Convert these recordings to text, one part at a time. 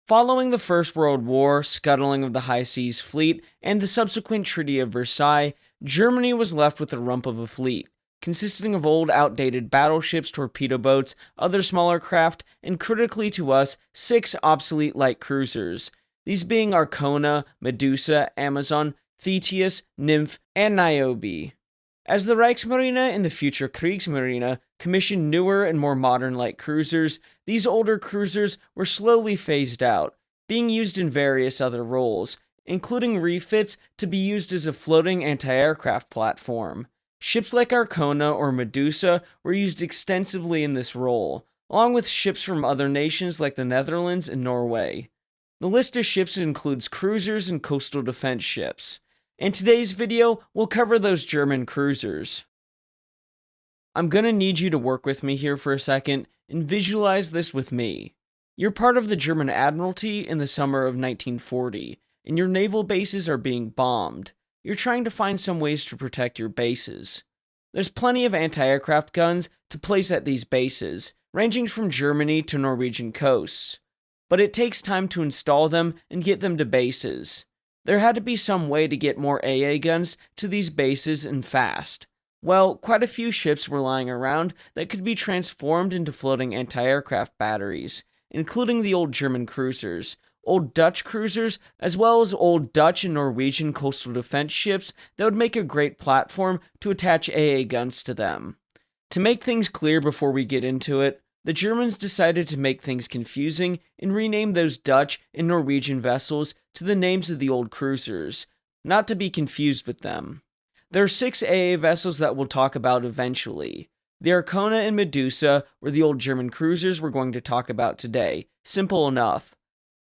Following the First World War, scuttling of the High Seas Fleet, and the subsequent Treaty of Versailles, Germany was left with a rump of a fleet, consisting of old, outdated battleships, torpedo boats, other smaller craft, and critically to us, 6 obsolete light cruisers, these being Arcona, Medusa, Amazon, Thetis, Nymph, and Niobe. As the Reichsmarine and the future Kriegsmarine commissioned newer and more modern light cruisers, these older cruisers were slowly phased out, being used in various other roles, including refits to be used as a floating anti-aircraft platform. Ships like Arcona or Medusa were used extensively in this role, along with ships from other nations like the Netherlands and Norway. The list of ships includes cruisers and coastal defense ships. In today's video, we'll cover those German cruisers. I'm gonna need you to work with me here for a second and visualize this with me. You're part of the German Admiralty in the summer of 1940, and your naval bases are being bombed. You're trying to find some ways to protect your bases. There's plenty of anti-aircraft guns to place at these bases, ranging from Germany to Norwegian coasts. But it takes time to install them and get them to bases. There had to be some way to get more AA guns to these bases and fast. Well, quite a few ships were lying around that could be transformed into floating anti-aircraft batteries, including the old German cruisers, old Dutch cruisers, as well as old Dutch and Norwegian coastal defense ships that would make a great platform to attach AA guns to them. To make things clear before we get into it, the Germans decided to make things confusing and rename those Dutch and Norwegian vessels to the names of the old cruisers, not to be confused with them. There are 6 AA vessels that we'll talk about eventually. The Arcona and Medusa were the old German cruisers we're going to talk about today. Simple enough.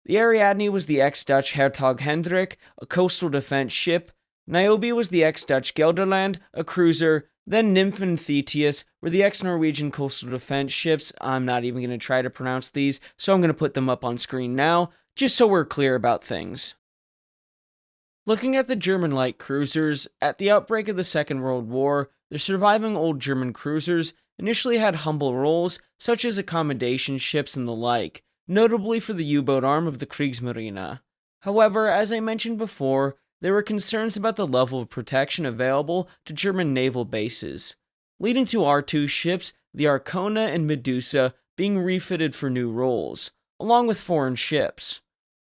The Ariadne was the ex-Dutch Hertog Hendrik, a coastal defense ship. Niobe was the ex-Dutch Gelderland, a cruiser. Then Nymph and Thetis were the ex-Norwegian coastal defense ships. I'm not even going to try to pronounce these, so I'm going to put them up on screen now, just so we're clear about things. Looking at the German light cruisers, at the outbreak of the Second World War, the surviving old German cruisers initially had humble roles, such as accommodation ships and the like, notably for the U-boat arm of the Kriegsmarine. However, as I mentioned before, there were concerns about the level of protection available to German naval bases, leading to our 2 ships, the Arcona and Medusa, being refitted for new roles, along with foreign ships.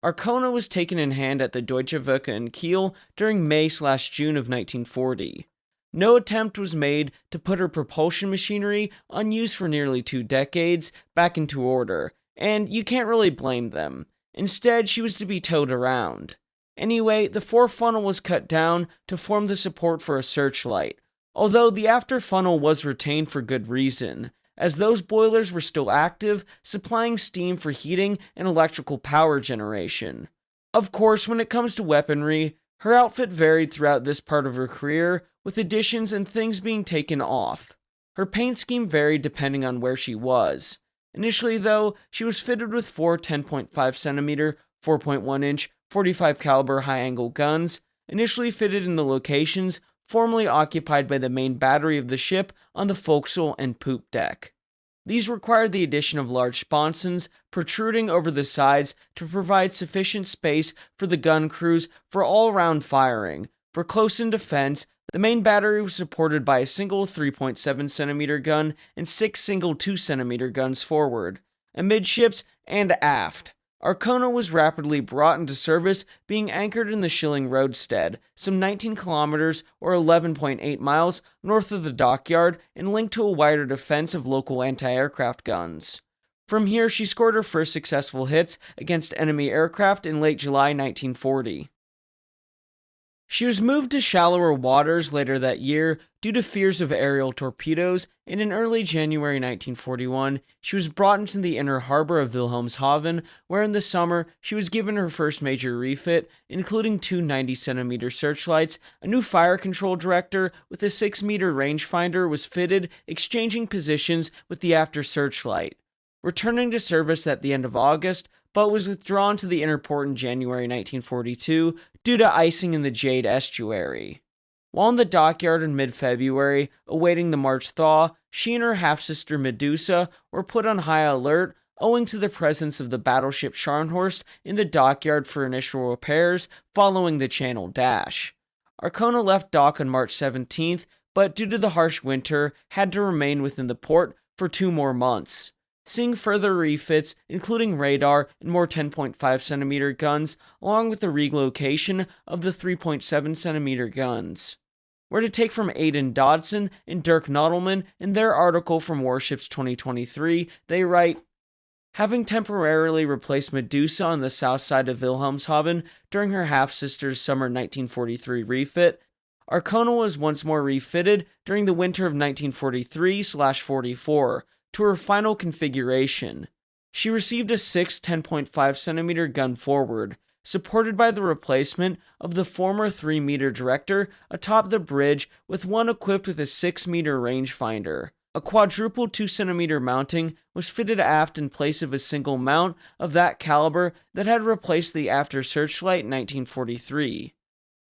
Arcona was taken in hand at the Deutsche Werke in Kiel during May/June of 1940. No attempt was made to put her propulsion machinery, unused for nearly 2 decades, back into order, and you can't really blame them. Instead, she was to be towed around. Anyway, the fore funnel was cut down to form the support for a searchlight, although the after funnel was retained for good reason, as those boilers were still active, supplying steam for heating and electrical power generation. Of course, when it comes to weaponry, her outfit varied throughout this part of her career, with additions and things being taken off. Her paint scheme varied depending on where she was. Initially, though, she was fitted with 4 10.5cm, 4.1-inch, 45 caliber high-angle guns, initially fitted in the locations formerly occupied by the main battery of the ship on the forecastle and poop deck. These required the addition of large sponsons protruding over the sides to provide sufficient space for the gun crews for all-round firing. For close-in defense, the main battery was supported by a single 3.7cm gun and 6 single 2cm guns forward, amidships and aft. Arcona was rapidly brought into service, being anchored in the Schilling roadstead, some 19 kilometers or 11.8 miles north of the dockyard, and linked to a wider defense of local anti-aircraft guns. From here, she scored her first successful hits against enemy aircraft in late July 1940. She was moved to shallower waters later that year due to fears of aerial torpedoes, and in early January 1941, she was brought into the inner harbor of Wilhelmshaven, where in the summer she was given her first major refit, including 2 90cm searchlights, a new fire control director with a 6-meter rangefinder was fitted, exchanging positions with the after searchlight. Returning to service at the end of August, but was withdrawn to the inner port in January 1942 due to icing in the Jade estuary. While in the dockyard in mid-February, awaiting the March thaw, she and her half-sister Medusa were put on high alert owing to the presence of the battleship Scharnhorst in the dockyard for initial repairs following the Channel dash. Arcona left dock on March 17th, but due to the harsh winter, had to remain within the port for 2 more months, seeing further refits, including radar and more 10.5cm guns, along with the relocation of the 3.7cm guns. We're to take from Aidan Dodson and Dirk Nodelman in their article from Warships 2023. They write, having temporarily replaced Medusa on the south side of Wilhelmshaven during her half-sister's summer 1943 refit, Arcona was once more refitted during the winter of 1943/44 to her final configuration. She received a 6 10.5cm gun forward, supported by the replacement of the former 3-meter director atop the bridge with one equipped with a 6-meter rangefinder. A quadruple 2cm mounting was fitted aft in place of a single mount of that caliber that had replaced the after searchlight in 1943.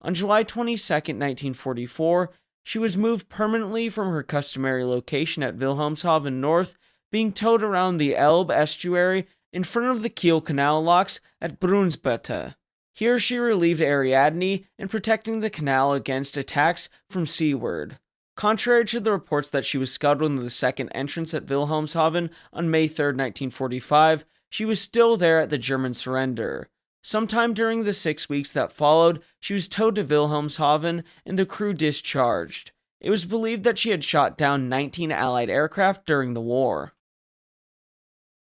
On July 22, 1944, she was moved permanently from her customary location at Wilhelmshaven North, being towed around the Elbe estuary in front of the Kiel canal locks at Brunsbüttel. Here she relieved Ariadne in protecting the canal against attacks from seaward. Contrary to the reports that she was scuttled in the second entrance at Wilhelmshaven on May 3, 1945, she was still there at the German surrender. Sometime during the 6 weeks that followed, she was towed to Wilhelmshaven and the crew discharged. It was believed that she had shot down 19 Allied aircraft during the war.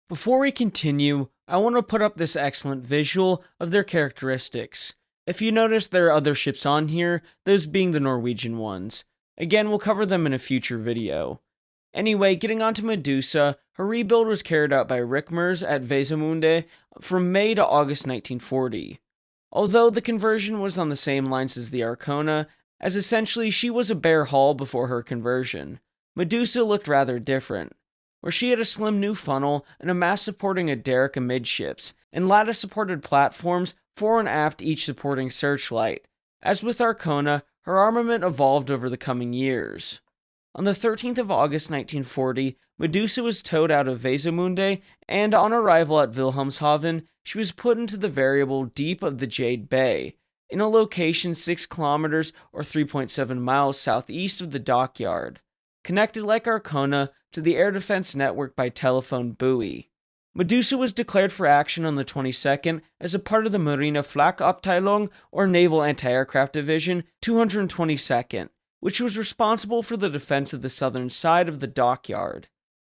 Before we continue, I want to put up this excellent visual of their characteristics. If you notice, there are other ships on here, those being the Norwegian ones. Again, we'll cover them in a future video. Anyway, getting on to Medusa, her rebuild was carried out by Rickmers at Wesemunde from May to August 1940. Although the conversion was on the same lines as the Arcona, as essentially she was a bare hull before her conversion, Medusa looked rather different, where she had a slim new funnel and a mast supporting a derrick amidships, and lattice-supported platforms fore and aft each supporting searchlight. As with Arcona, her armament evolved over the coming years. On the 13th of August 1940, Medusa was towed out of Wesemunde, and on arrival at Wilhelmshaven, she was put into the variable deep of the Jade Bay, in a location 6 kilometers or 3.7 miles southeast of the dockyard, connected like Arcona to the air defense network by telephone buoy. Medusa was declared for action on the 22nd as a part of the Marine Flakabteilung, or Naval Anti-Aircraft Division, 222nd, which was responsible for the defense of the southern side of the dockyard.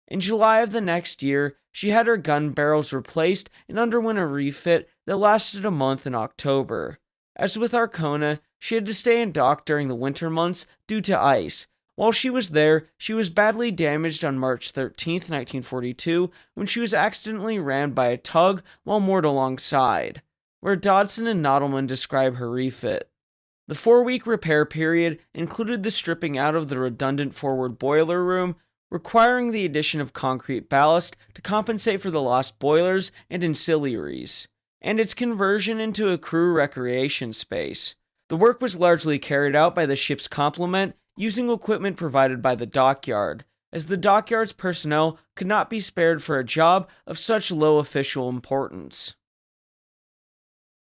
In July of the next year, she had her gun barrels replaced and underwent a refit that lasted a month in October. As with Arcona, she had to stay in dock during the winter months due to ice. While she was there, she was badly damaged on March 13, 1942, when she was accidentally rammed by a tug while moored alongside, where Dodson and Nodelman describe her refit. The 4-week repair period included the stripping out of the redundant forward boiler room, requiring the addition of concrete ballast to compensate for the lost boilers and ancillaries, and its conversion into a crew recreation space. The work was largely carried out by the ship's complement, using equipment provided by the dockyard, as the dockyard's personnel could not be spared for a job of such low official importance.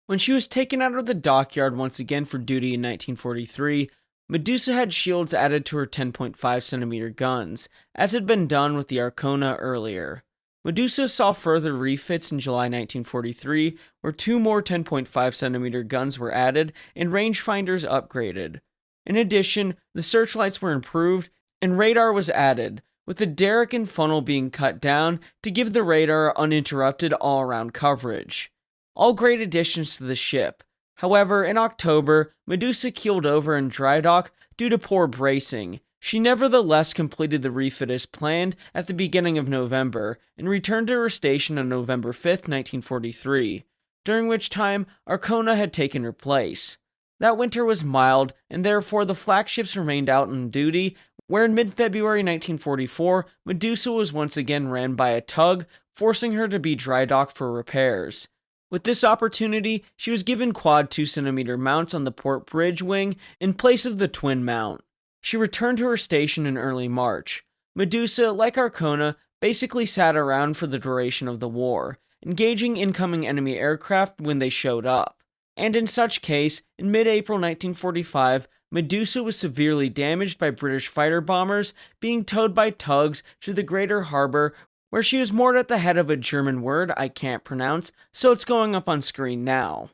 When she was taken out of the dockyard once again for duty in 1943, Medusa had shields added to her 10.5cm guns, as had been done with the Arcona earlier. Medusa saw further refits in July 1943, where 2 more 10.5cm guns were added and rangefinders upgraded. In addition, the searchlights were improved and radar was added, with the derrick and funnel being cut down to give the radar uninterrupted all-around coverage. All great additions to the ship. However, in October, Medusa keeled over in dry dock due to poor bracing. She nevertheless completed the refit as planned at the beginning of November and returned to her station on November 5, 1943, during which time Arcona had taken her place. That winter was mild, and therefore the flagships remained out on duty, where in mid-February 1944, Medusa was once again ran by a tug, forcing her to be dry docked for repairs. With this opportunity, she was given quad 2cm mounts on the port bridge wing in place of the twin mount. She returned to her station in early March. Medusa, like Arcona, basically sat around for the duration of the war, engaging incoming enemy aircraft when they showed up. And in such case, in mid-April 1945, Medusa was severely damaged by British fighter bombers being towed by tugs to the Greater Harbor, where she was moored at the head of a German word I can't pronounce, so it's going up on screen now.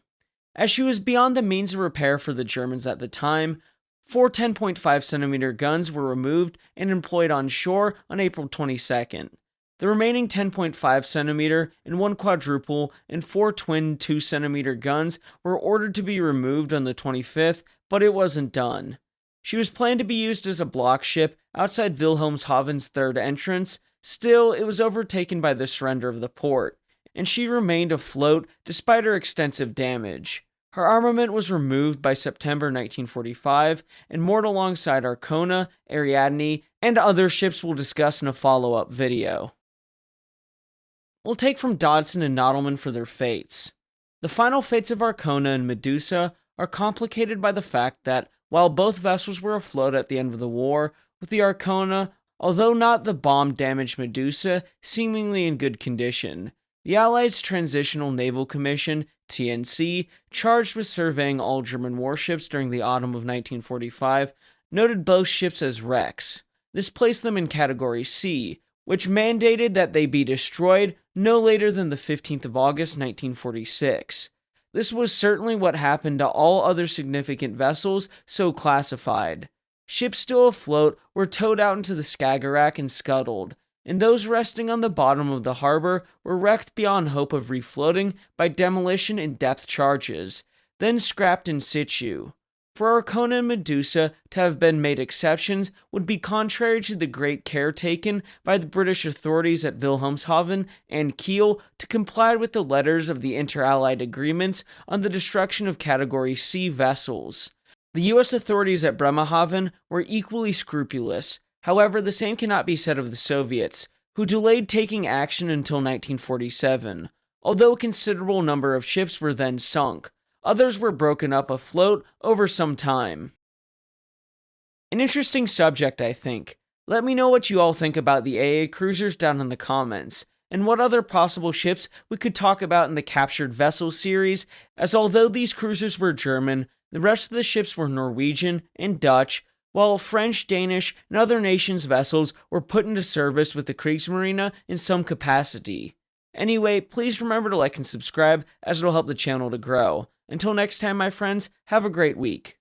As she was beyond the means of repair for the Germans at the time, 4 10.5cm guns were removed and employed on shore on April 22nd. The remaining 10.5cm and 1 quadruple and 4 twin 2cm guns were ordered to be removed on the 25th, but it wasn't done. She was planned to be used as a block ship outside Wilhelmshaven's third entrance. Still, it was overtaken by the surrender of the port, and she remained afloat despite her extensive damage. Her armament was removed by September 1945 and moored alongside Arcona, Ariadne, and other ships we'll discuss in a follow-up video. We'll take from Dodson and Nodelman for their fates. The final fates of Arcona and Medusa are complicated by the fact that, while both vessels were afloat at the end of the war, with the Arcona, although not the bomb-damaged Medusa, seemingly in good condition, the Allies' Transitional Naval Commission, TNC, charged with surveying all German warships during the autumn of 1945, noted both ships as wrecks. This placed them in Category C, which mandated that they be destroyed no later than the 15th of August 1946. This was certainly what happened to all other significant vessels so classified. Ships still afloat were towed out into the Skagerrak and scuttled, and those resting on the bottom of the harbor were wrecked beyond hope of refloating by demolition and depth charges, then scrapped in situ. For Arcona and Medusa to have been made exceptions would be contrary to the great care taken by the British authorities at Wilhelmshaven and Kiel to comply with the letters of the inter-allied agreements on the destruction of Category C vessels. The U.S. authorities at Bremerhaven were equally scrupulous. However, the same cannot be said of the Soviets, who delayed taking action until 1947. Although a considerable number of ships were then sunk, others were broken up afloat over some time. An interesting subject, I think. Let me know what you all think about the AA cruisers down in the comments, and what other possible ships we could talk about in the Captured Vessels series, as although these cruisers were German, the rest of the ships were Norwegian and Dutch, while French, Danish, and other nations' vessels were put into service with the Kriegsmarine in some capacity. Anyway, please remember to like and subscribe, as it'll help the channel to grow. Until next time, my friends, have a great week.